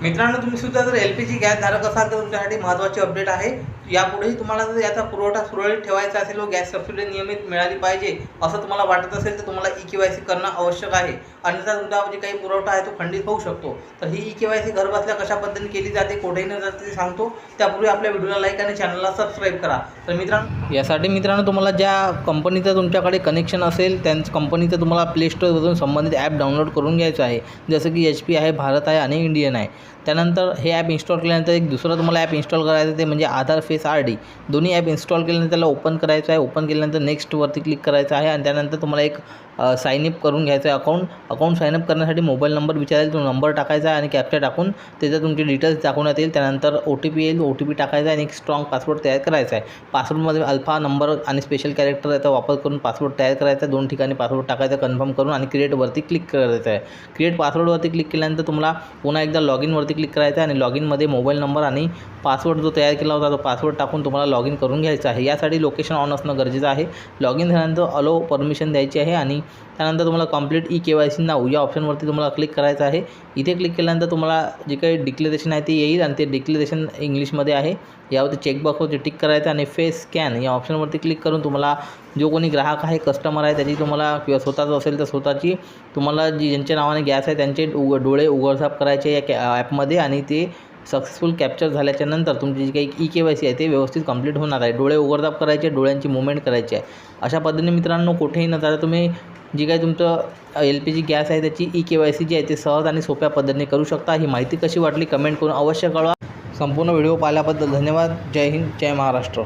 मित्रांनो, तुम्ही सुद्धा जर LPG गॅस धारक असाल तर तुमच्यासाठी महत्त्वाची अपडेट आहे। यापुढेही तुम्हाला जर याचा पुरवठा सुरळीत ठेवायचा असेल व गॅस सबसिडी नियमित मिळाली पाहिजे असं तुम्हाला वाटत असेल तर तुम्हाला ई-KYC करणं आवश्यक आहे। अन्यथा तुमचा जे काही पुरवठा आहे तो खंडित होऊ शकतो। तर ही ई-KYC घरबसल्या कशा पद्धतीने केली जाते, कोठेही न जाते ते सांगतो। त्यापूर्वी आपल्या व्हिडिओला लाईक आणि चॅनलला सबस्क्राईब करा। तर यासाठी तुम्हाला ज्या कंपनीचं तुमच्याकडे कनेक्शन असेल त्यांच्या कंपनीचं तुम्हाला प्ले स्टोअरवरून संबंधित ॲप डाउनलोड करून घ्यायचं आहे। जसं की HP आहे, भारत आहे आणि इंडियन आहे। त्यानंतर हे ॲप इन्स्टॉल केल्यानंतर एक दुसरं तुम्हाला ॲप इन्स्टॉल करायचं ते म्हणजे आधार फेस RD। दोन्ही ॲप इन्स्टॉल केल्यानंतर त्याला ओपन करायचं आहे। ओपन केल्यानंतर नेक्स्टवरती क्लिक करायचं आहे आणि त्यानंतर तुम्हाला एक साइन अप करून घ्यायचं आहे। अकाउंट साइन अप करण्यासाठी मोबाईल नंबर विचारेल, तो नंबर टाकायचा आहे आणि कॅप्चा टाकून त्याच्यात तुमचे डिटेल्स दाखवण्यात येईल। त्यानंतर OTP येईल, OTP टाकायचा आहे आणि एक स्ट्रॉंग पासवर्ड तयार करायचा आहे। पासवर्डमध्ये अल्फा नंबर आणि स्पेशल कॅरेक्टर याचा वापर करून पासवर्ड तयार करायचा आहे। 2 ठिकाणी पासवर्ड टाकायचा, कन्फर्म करून आणि क्रिएटवरती क्लिक करायचं आहे। क्रिएट पासवर्डवरती क्लिक केल्यानंतर तुम्हाला पुन्हा एकदा लॉगिनवरती क्लिक करायचं आहे आणि लॉगिनमध्ये मोबाईल नंबर आणि पासवर्ड जो तयार केला होता तो पासवर्ड टाकून तुम्हाला लॉगिन करून घ्यायचं आहे। यासाठी लोकेशन ऑन असणं गरजेचं आहे। लॉगिन झाल्यानंतर अलो परमिशन द्यायची आहे आणि त्यानंतर तुम्हाला कंप्लीट ई-KYC नाऊ या ऑप्शनवरती तुम्हाला क्लिक करायचं आहे। इथे क्लिक केल्यानंतर तुम्हाला जे काही डिक्लेरेशन आहे ते येईल आणि ते डिक्लेरेशन इंग्लिशमध्ये आहे। यावरती चेकबॉक्सवरती टिक करायचं आणि फेस स्कॅन या ऑप्शनवरती क्लिक करून तुम्हाला जो कोणी ग्राहक आहे, कस्टमर आहे, त्याची तुम्हाला किंवा स्वतःचं असेल तर स्वतःची तुम्हाला ज्यांच्या नावाने गॅस आहे त्यांचे डोळे उघडझाप करायचे या ॲपमध्ये आणि ते सक्सेसफुल कॅप्चर झाल्याच्या नंतर तुमची जी काही ई-KYC आहे ते व्यवस्थित कंप्लीट होणार आहे। डोळे उघडझाप करायचे, डोळ्यांची मूवमेंट करायची आहे। अशा पद्धतीने मित्रांनो कुठेही न जाता तुम्ही जी काही तुमचं LPG गॅस आहे त्याची ई-KYC जी आहे ते सहज आणि सोप्या पद्धतीने करू शकता। ही माहिती कशी वाटली कमेंट करून अवश्य कळवा। संपूर्ण व्हिडिओ पाहिल्याबद्दल धन्यवाद। जय हिंद, जय महाराष्ट्र।